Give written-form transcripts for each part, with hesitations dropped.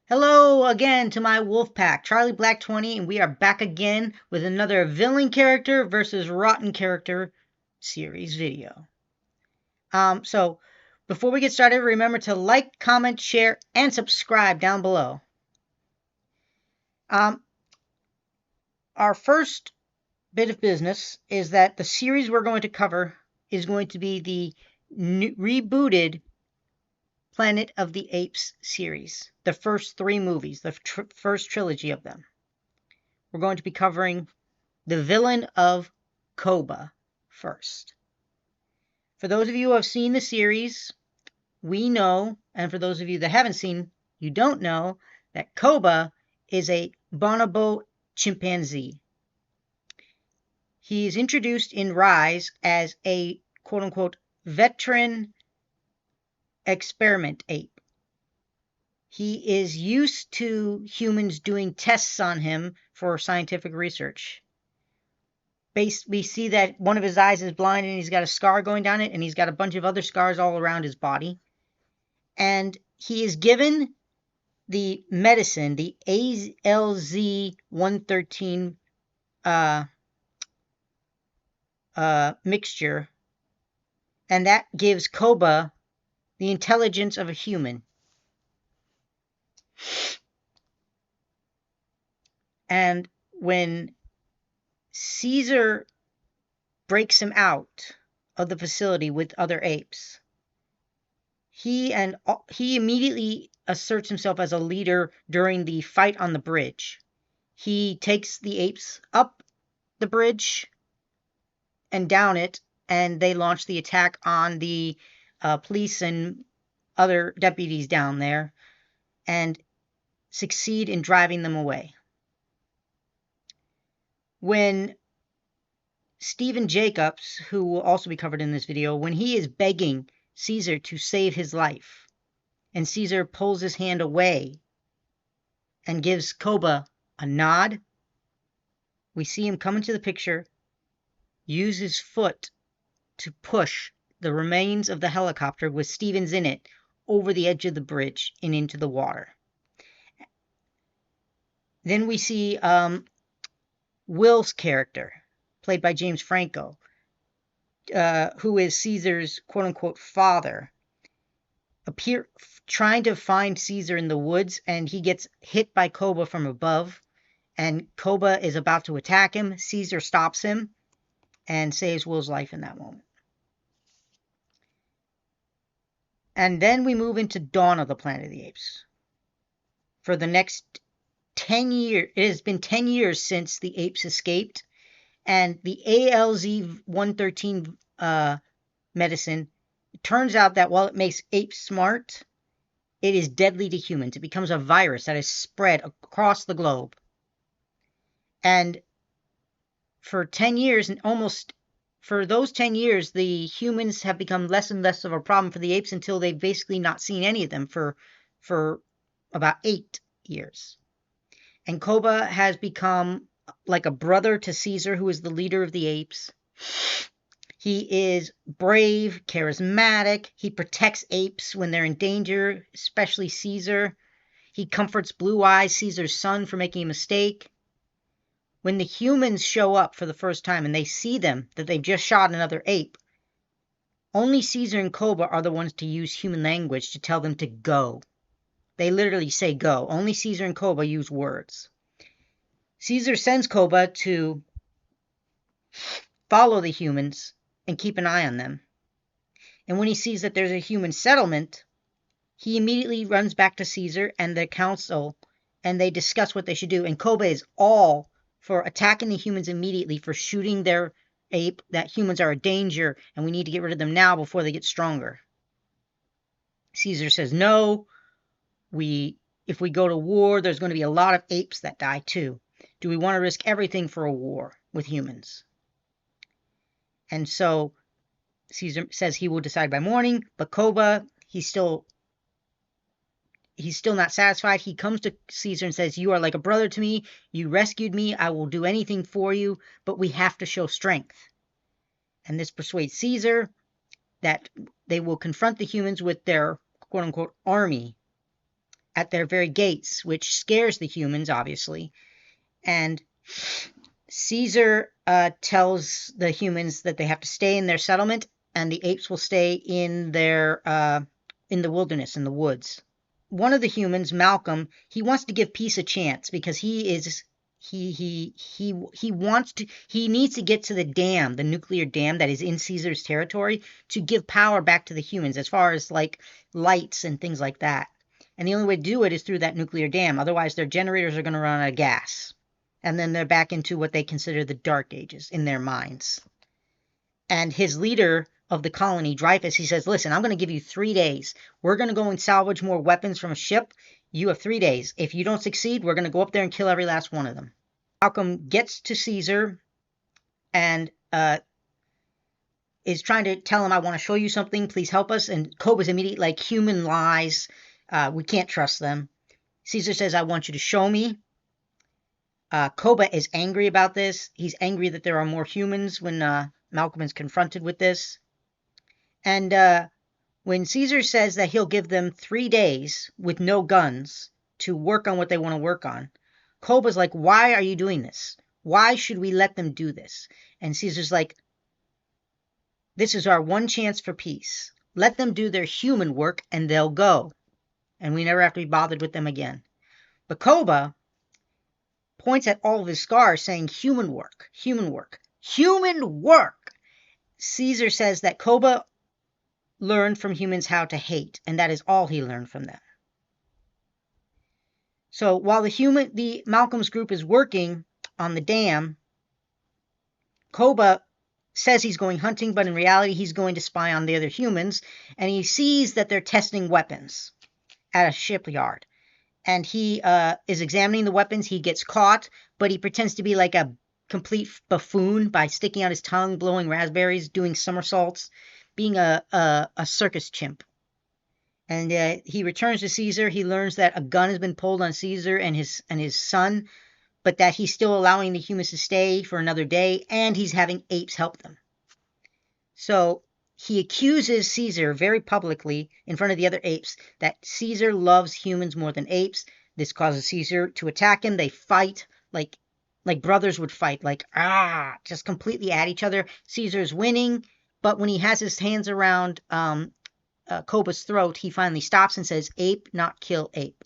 Hello again to my wolf pack, Charlie Black 20, and we are back again with another villain character versus rotten character series video. So before we get started, remember to like, comment, share, and subscribe down below. Our first bit of business is that the series we're going to cover is going to be the rebooted Planet of the Apes series, the first three movies, the first trilogy of them. We're going to be covering the villain of Koba first. For those of you who have seen the series, we know, and for those of you that haven't seen, you don't know, that Koba is a bonobo chimpanzee. He is introduced in Rise as a quote-unquote veteran experiment ape. He is used to humans doing tests on him for scientific research. We see that one of his eyes is blind and he's got a scar going down it, and he's got a bunch of other scars all around his body. And he is given the medicine, the ALZ-113 mixture, and that gives Koba the intelligence of a human. And when Caesar breaks him out of the facility with other apes, he immediately asserts himself as a leader during the fight on the bridge. He takes the apes up the bridge and down it, and they launch the attack on the police and other deputies down there and succeed in driving them away. When Stephen Jacobs, who will also be covered in this video, when he is begging Caesar to save his life, and Caesar pulls his hand away and gives Koba a nod, we see him come into the picture, use his foot to push the remains of the helicopter with Stevens in it over the edge of the bridge and into the water. Then we see Will's character, played by James Franco, who is Caesar's quote-unquote father, trying to find Caesar in the woods, and he gets hit by Koba from above, and Koba is about to attack him. Caesar stops him and saves Will's life in that moment. And then we move into Dawn of the Planet of the Apes. For the next 10 years, it has been 10 years since the apes escaped, and the ALZ-113 medicine, it turns out that while it makes apes smart, it is deadly to humans. It becomes a virus that is spread across the globe. And for 10 years, and almost for those 10 years, the humans have become less and less of a problem for the apes until they've basically not seen any of them for about 8 years. And Koba has become like a brother to Caesar, who is the leader of the apes. He is brave, charismatic. He protects apes when they're in danger, especially Caesar. He comforts Blue Eyes, Caesar's son, for making a mistake. When the humans show up for the first time and they see them, that they've just shot another ape, only Caesar and Koba are the ones to use human language to tell them to go. They literally say go. Only Caesar and Koba use words. Caesar sends Koba to follow the humans and keep an eye on them. And when he sees that there's a human settlement, he immediately runs back to Caesar and the council, and they discuss what they should do. And Koba is all for attacking the humans immediately, for shooting their ape, that humans are a danger and we need to get rid of them now before they get stronger. Caesar says, no, if we go to war, there's going to be a lot of apes that die too. Do we want to risk everything for a war with humans? And so Caesar says he will decide by morning, but Koba, he's still not satisfied. He comes to Caesar and says, you are like a brother to me. You rescued me. I will do anything for you, but we have to show strength. And this persuades Caesar that they will confront the humans with their quote-unquote army. at their very gates, which scares the humans, obviously. And Caesar tells the humans that they have to stay in their settlement, and the apes will stay in in the wilderness, in the woods. One of the humans, Malcolm, he wants to give peace a chance because he needs to get to the dam, the nuclear dam that is in Caesar's territory, to give power back to the humans as far as like lights and things like that. And the only way to do it is through that nuclear dam. Otherwise, their generators are going to run out of gas. And then they're back into what they consider the Dark Ages in their minds. And his leader of the colony, Dreyfus, he says, listen, I'm going to give you 3 days. We're going to go and salvage more weapons from a ship. You have 3 days. If you don't succeed, we're going to go up there and kill every last one of them. Malcolm gets to Caesar and is trying to tell him, I want to show you something. Please help us. And Koba's immediately like, human lies. We can't trust them. Caesar says, I want you to show me. Koba is angry about this. He's angry that there are more humans when Malcolm is confronted with this. And when Caesar says that he'll give them 3 days with no guns to work on what they want to work on, Koba's like, why are you doing this? Why should we let them do this? And Caesar's like, this is our one chance for peace. Let them do their human work and they'll go. And we never have to be bothered with them again. But Koba points at all of his scars saying, human work, human work, human work. Caesar says that Koba learned from humans how to hate, and that is all he learned from them. So while the Malcolm's group is working on the dam, Koba says he's going hunting, but in reality he's going to spy on the other humans, and he sees that they're testing weapons at a shipyard. And he is examining the weapons. He gets caught, but he pretends to be like a complete buffoon by sticking out his tongue, blowing raspberries, doing somersaults, being a circus chimp. And he returns to Caesar. He learns that a gun has been pulled on Caesar and his son, but that he's still allowing the humans to stay for another day, and he's having apes help them. So he accuses Caesar very publicly in front of the other apes that Caesar loves humans more than apes. This causes Caesar to attack him. They fight like brothers would fight, just completely at each other. Caesar's winning, but when he has his hands around Koba's throat, he finally stops and says, ape, not kill ape.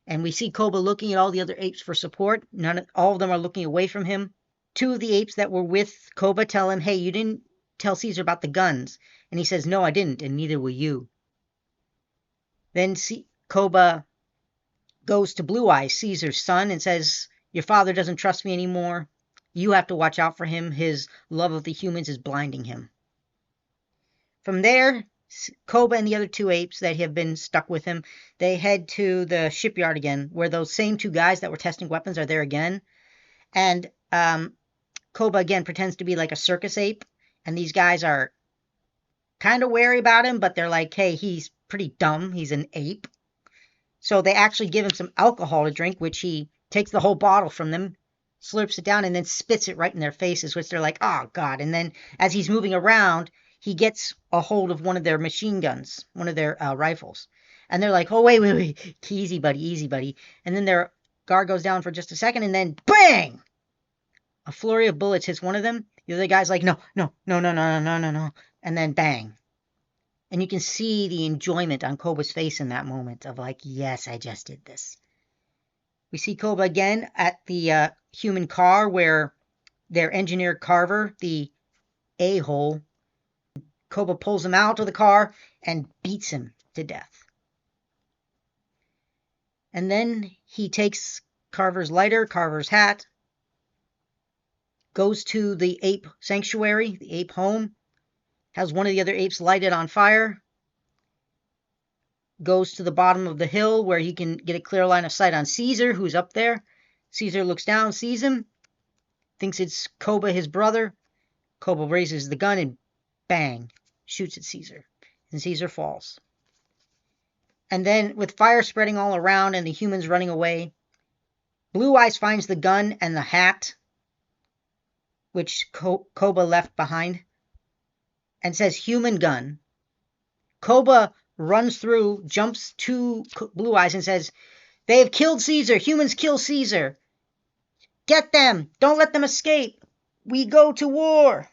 And we see Koba looking at all the other apes for support. All of them are looking away from him. 2 of the apes that were with Koba tell him, hey, you didn't tell Caesar about the guns. And he says, no, I didn't, and neither will you. Then Koba goes to Blue Eyes, Caesar's son, and says, your father doesn't trust me anymore. You have to watch out for him. His love of the humans is blinding him. From there, Koba and the other 2 apes that have been stuck with him, they head to the shipyard again, where those same 2 guys that were testing weapons are there again. And Koba again pretends to be like a circus ape, and these guys are kind of wary about him, but they're like, hey, he's pretty dumb. He's an ape. So they actually give him some alcohol to drink, which he takes the whole bottle from them, slurps it down, and then spits it right in their faces, which they're like, oh, God. And then as he's moving around, he gets a hold of one of their machine guns, one of their rifles. And they're like, oh, wait. Easy, buddy. And then their guard goes down for just a second, and then bang! A flurry of bullets hits one of them. The other guy's like, no. And then bang. And you can see the enjoyment on Koba's face in that moment of like, yes, I just did this. We see Koba again at the human car where their engineer Carver, the a-hole, Koba pulls him out of the car and beats him to death. And then he takes Carver's lighter, Carver's hat, goes to the ape sanctuary, the ape home, has one of the other apes light it on fire, goes to the bottom of the hill where he can get a clear line of sight on Caesar, who's up there. Caesar looks down, sees him, thinks it's Koba, his brother. Koba raises the gun and bang, shoots at Caesar. And Caesar falls. And then with fire spreading all around and the humans running away, Blue Eyes finds the gun and the hat, which Koba left behind, and says, human gun. Koba runs through, jumps to Blue Eyes and says, "They have killed Caesar. Humans kill Caesar. Get them. Don't let them escape. We go to war."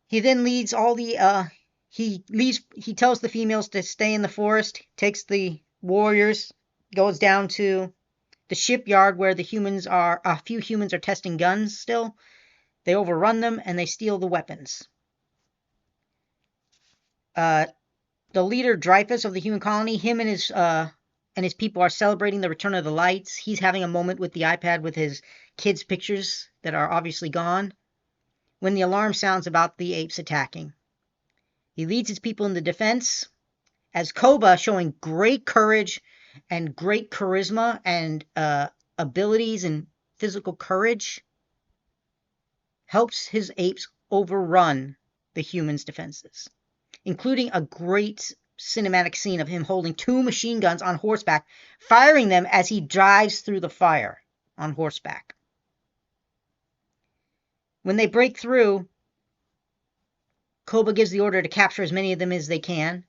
He then leads all the he tells the females to stay in the forest, takes the warriors, goes down to the shipyard where a few humans are testing guns still. They overrun them and they steal the weapons. The leader Dreyfus of the human colony, him and his people are celebrating the return of the lights. He's having a moment with the iPad with his kids' pictures that are obviously gone when the alarm sounds about the apes attacking. He leads his people in the defense as Koba, showing great courage and great charisma and abilities and physical courage, helps his apes overrun the humans' defenses, including a great cinematic scene of him holding 2 machine guns on horseback, firing them as he drives through the fire on horseback. When they break through, Koba gives the order to capture as many of them as they can.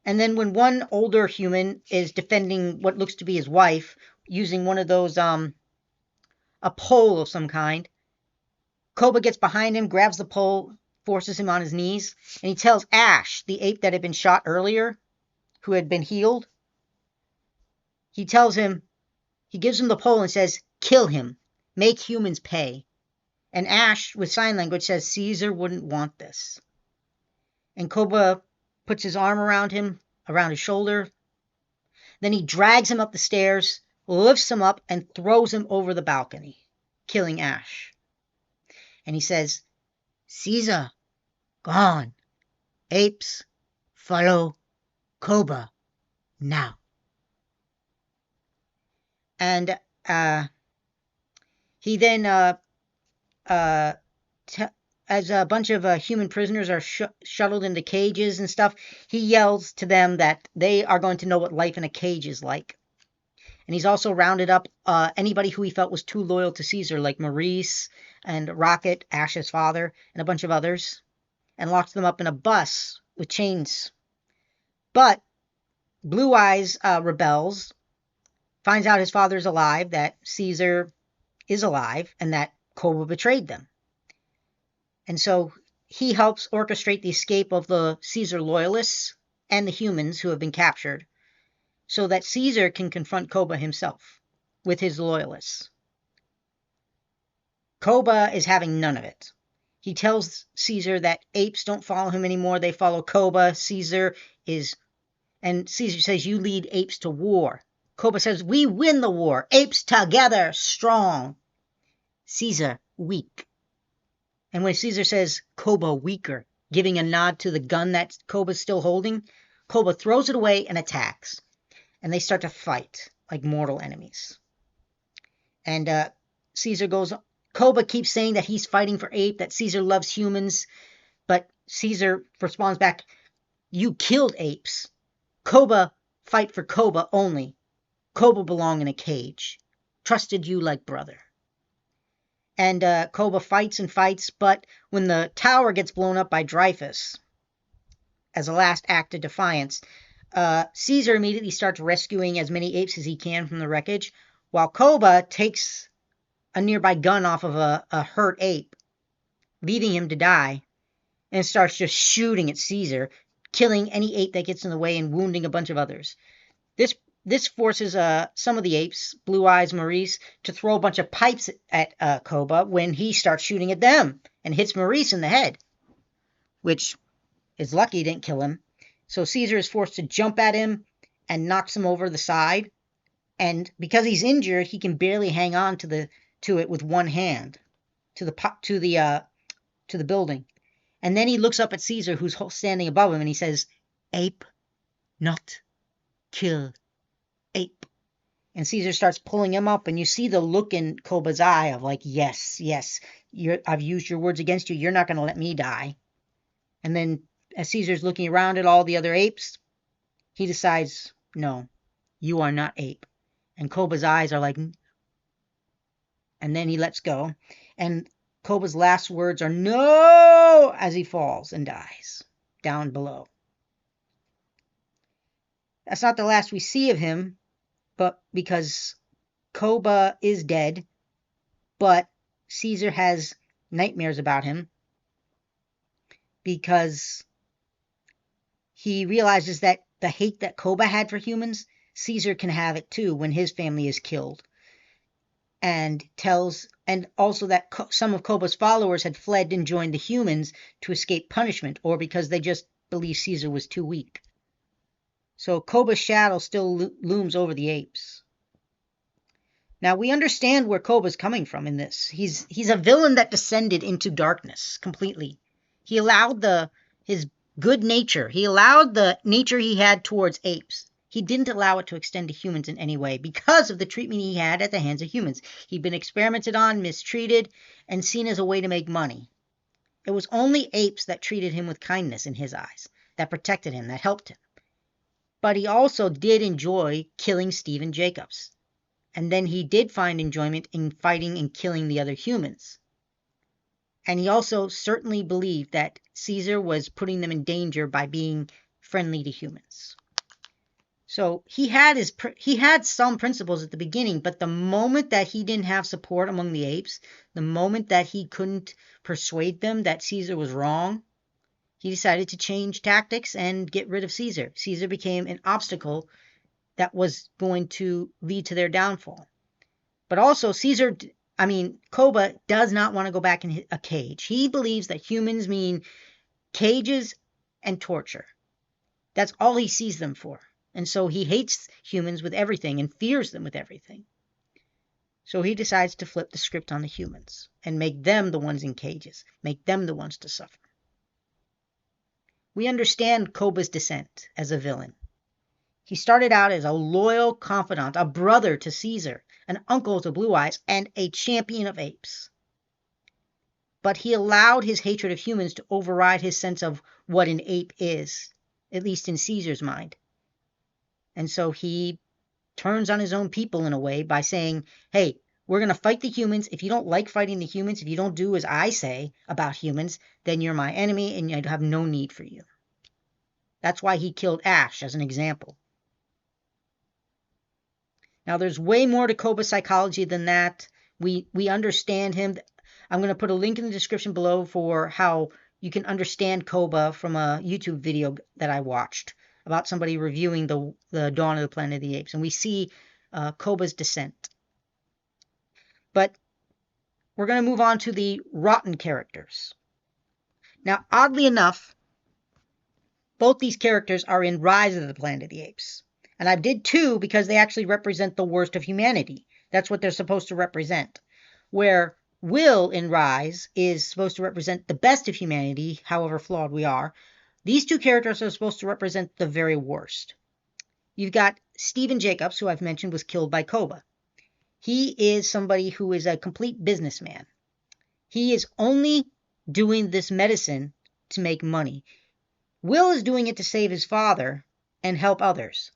And then when one older human is defending what looks to be his wife, using one of those, a pole of some kind, Koba gets behind him, grabs the pole, forces him on his knees, and he tells Ash, the ape that had been shot earlier, who had been healed, he gives him the pole and says, "Kill him. Make humans pay." And Ash, with sign language, says Caesar wouldn't want this. And Koba puts his arm around him, around his shoulder. Then he drags him up the stairs, lifts him up, and throws him over the balcony, killing Ash. And he says, "Caesar, gone. Apes, follow Koba now." And he then, as a bunch of human prisoners are shuttled into cages and stuff, he yells to them that they are going to know what life in a cage is like. And he's also rounded up anybody who he felt was too loyal to Caesar, like Maurice and Rocket, Ash's father, and a bunch of others, and locked them up in a bus with chains. But Blue Eyes rebels, finds out his father is alive, that Caesar is alive, and that Koba betrayed them. And so he helps orchestrate the escape of the Caesar loyalists and the humans who have been captured, so that Caesar can confront Koba himself with his loyalists. Koba is having none of it. He tells Caesar that apes don't follow him anymore, they follow Koba. And Caesar says, "You lead apes to war." Koba says, "We win the war. Apes together, strong. Caesar, weak." And when Caesar says, "Koba, weaker," giving a nod to the gun that Koba's still holding, Koba throws it away and attacks. And they start to fight like mortal enemies. And Koba keeps saying that he's fighting for Ape, that Caesar loves humans, but Caesar responds back, "You killed apes. Koba fight for Koba only. Koba belong in a cage. Trusted you like brother." And Koba fights and fights, but when the tower gets blown up by Dreyfus, as a last act of defiance, Caesar immediately starts rescuing as many apes as he can from the wreckage, while Koba takes a nearby gun off of a hurt ape, leaving him to die, and starts just shooting at Caesar, killing any ape that gets in the way and wounding a bunch of others. This forces some of the apes, Blue Eyes, Maurice, to throw a bunch of pipes at Koba when he starts shooting at them and hits Maurice in the head, which is lucky didn't kill him. So Caesar is forced to jump at him and knocks him over the side. And because he's injured, he can barely hang on to it with one hand to the building. And then he looks up at Caesar, who's standing above him, and he says, "Ape, not kill ape." And Caesar starts pulling him up, and you see the look in Koba's eye of like, yes, I've used your words against you. You're not going to let me die. And then as Caesar's looking around at all the other apes, he decides, "No, you are not ape." And Koba's eyes are like, and then he lets go. And Koba's last words are, "No," as he falls and dies down below. That's not the last we see of him, but because Koba is dead, but Caesar has nightmares about him because he realizes that the hate that Koba had for humans, Caesar can have it too when his family is killed. And also that some of Koba's followers had fled and joined the humans to escape punishment, or because they just believed Caesar was too weak. So Koba's shadow still looms over the apes. Now we understand where Koba's coming from in this. He's a villain that descended into darkness completely. He allowed his good nature. He allowed the nature he had towards apes. He didn't allow it to extend to humans in any way because of the treatment he had at the hands of humans. He'd been experimented on, mistreated, and seen as a way to make money. It was only apes that treated him with kindness in his eyes, that protected him, that helped him. But he also did enjoy killing Stephen Jacobs. And then he did find enjoyment in fighting and killing the other humans. And he also certainly believed that Caesar was putting them in danger by being friendly to humans. So he had some principles at the beginning, but the moment that he didn't have support among the apes, the moment that he couldn't persuade them that Caesar was wrong, he decided to change tactics and get rid of Caesar. Caesar became an obstacle that was going to lead to their downfall. But also Koba does not want to go back in a cage. He believes that humans mean cages and torture. That's all he sees them for. And so he hates humans with everything and fears them with everything. So he decides to flip the script on the humans and make them the ones in cages, make them the ones to suffer. We understand Koba's descent as a villain. He started out as a loyal confidant, a brother to Caesar, an uncle to Blue Eyes, and a champion of apes. But he allowed his hatred of humans to override his sense of what an ape is, at least in Caesar's mind. And so he turns on his own people in a way by saying, hey, we're going to fight the humans. If you don't like fighting the humans, if you don't do as I say about humans, then you're my enemy and I have no need for you. That's why he killed Ash as an example. Now, there's way more to Koba's psychology than that. We understand him. I'm going to put a link in the description below for how you can understand Koba from a YouTube video that I watched about somebody reviewing the Dawn of the Planet of the Apes. And we see Koba's descent. But we're going to move on to the rotten characters. Now, oddly enough, both these characters are in Rise of the Planet of the Apes. And I did two because they actually represent the worst of humanity. That's what they're supposed to represent. Where Will in Rise is supposed to represent the best of humanity, however flawed we are. These two characters are supposed to represent the very worst. You've got Stephen Jacobs, who I've mentioned was killed by Koba. He is somebody who is a complete businessman. He is only doing this medicine to make money. Will is doing it to save his father and help others.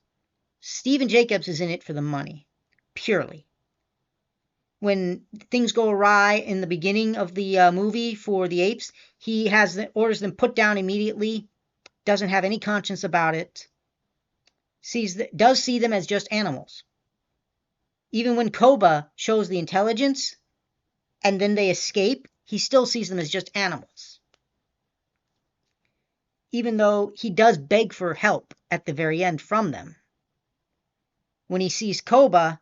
Stephen Jacobs is in it for the money, purely. When things go awry in the beginning of the movie for the apes, he orders them put down immediately, doesn't have any conscience about it, does see them as just animals. Even when Koba shows the intelligence and then they escape, he still sees them as just animals. Even though he does beg for help at the very end from them. When he sees Koba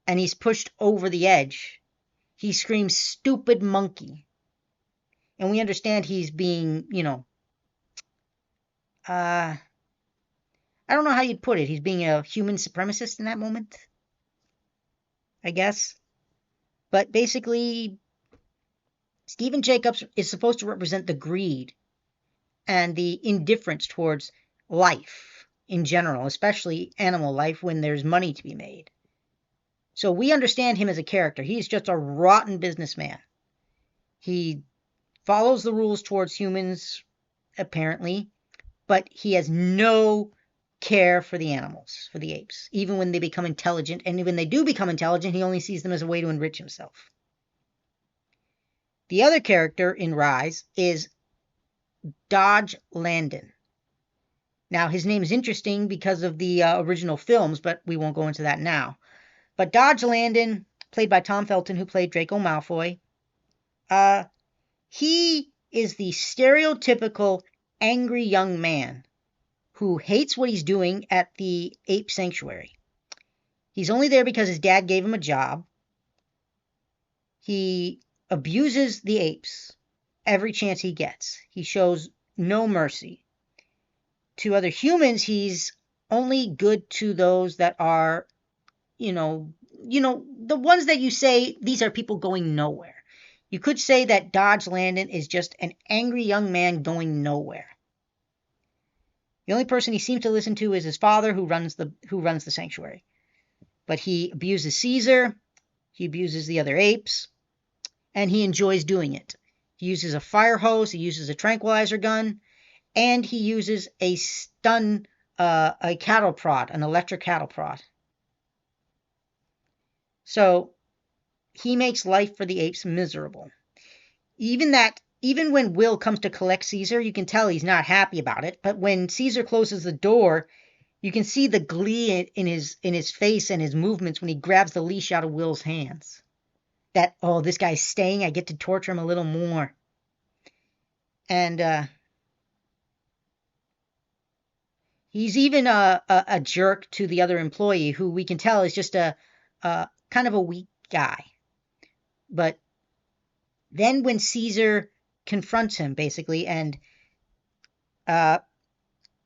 and he's pushed over the edge, he screams, "Stupid monkey." And we understand he's being, I don't know how you'd put it. He's being a human supremacist in that moment, I guess. But basically, Stephen Jacobs is supposed to represent the greed and the indifference towards life in general, especially animal life when there's money to be made. So we understand him as a character. He's just a rotten businessman. He follows the rules towards humans, apparently, but he has no care for the animals, for the apes, even when they become intelligent. And when they do become intelligent, he only sees them as a way to enrich himself. The other character in Rise is Dodge Landon. Now, his name is interesting because of the original films, but we won't go into that now. But Dodge Landon, played by Tom Felton, who played Draco Malfoy, he is the stereotypical angry young man who hates what he's doing at the ape sanctuary. He's only there because his dad gave him a job. He abuses the apes every chance he gets. He shows no mercy. To other humans, he's only good to those that are, the ones that you say, these are people going nowhere. You could say that Dodge Landon is just an angry young man going nowhere. The only person he seems to listen to is his father, who runs the sanctuary. But he abuses Caesar, he abuses the other apes, and he enjoys doing it. He uses a fire hose, he uses a tranquilizer gun, and he uses a cattle prod, an electric cattle prod. So he makes life for the apes miserable. Even when Will comes to collect Caesar, you can tell he's not happy about it. But when Caesar closes the door, you can see the glee in his face and his movements when he grabs the leash out of Will's hands. That, oh, this guy's staying, I get to torture him a little more. And he's even a jerk to the other employee, who we can tell is just a kind of a weak guy. But then when Caesar confronts him, basically, and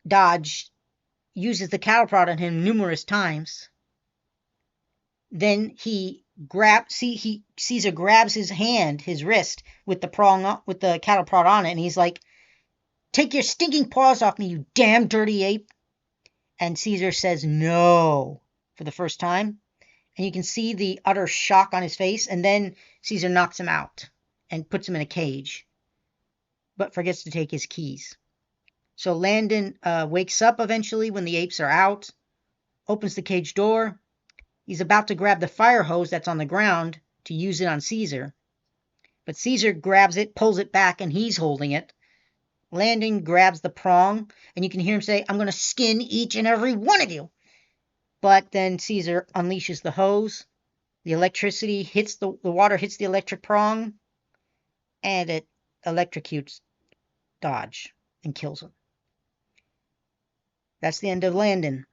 Dodge uses the cattle prod on him numerous times, then Caesar grabs his hand, his wrist, with the cattle prod on it, and he's like, "Take your stinking paws off me, you damn dirty ape!" And Caesar says no for the first time, and you can see the utter shock on his face, and then Caesar knocks him out and puts him in a cage, but forgets to take his keys. So Landon wakes up eventually when the apes are out, opens the cage door. He's about to grab the fire hose that's on the ground to use it on Caesar, but Caesar grabs it, pulls it back, and he's holding it. Landon grabs the prong, and you can hear him say, "I'm going to skin each and every one of you." But then Caesar unleashes the hose. The electricity hits the water hits the electric prong, and it electrocutes Dodge and kills him. That's the end of Landon.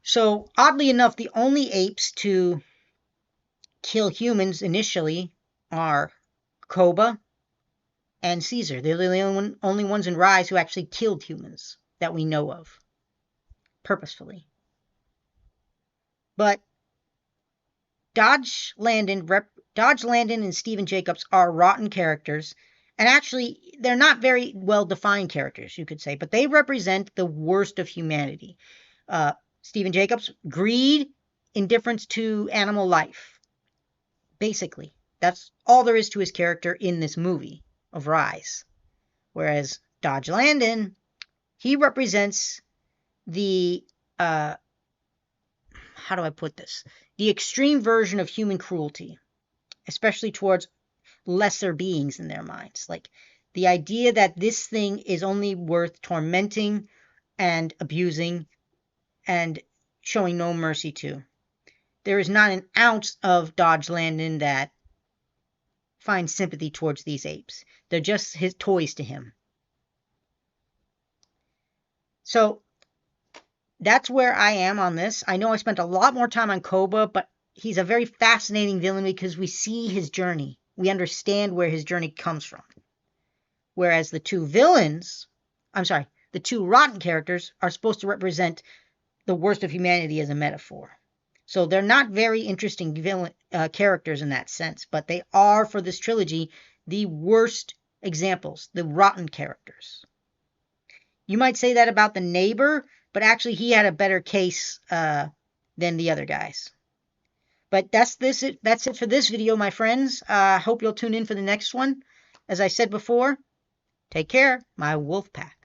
So, oddly enough, the only apes to kill humans initially are Koba and Caesar. They're the only ones in Rise who actually killed humans that we know of, purposefully. But Dodge Landon and Stephen Jacobs are rotten characters, and actually they're not very well defined characters, you could say, but they represent the worst of humanity. Stephen Jacobs, greed, indifference to animal life. Basically, that's all there is to his character in this movie of Rise. Whereas Dodge Landon, he represents the how do I put this? The extreme version of human cruelty, especially towards lesser beings in their minds. Like the idea that this thing is only worth tormenting and abusing and showing no mercy to. There is not an ounce of Dodge Landon that finds sympathy towards these apes. They're just his toys to him. So that's where I am on this. I know I spent a lot more time on Koba, but he's a very fascinating villain because we see his journey. We understand where his journey comes from. Whereas the two rotten characters are supposed to represent the worst of humanity as a metaphor. So they're not very interesting characters in that sense, but they are, for this trilogy, the worst examples, the rotten characters. You might say that about the neighbor, but actually he had a better case than the other guys. But that's it for this video, my friends. Hope you'll tune in for the next one. As I said before, take care, my wolf pack.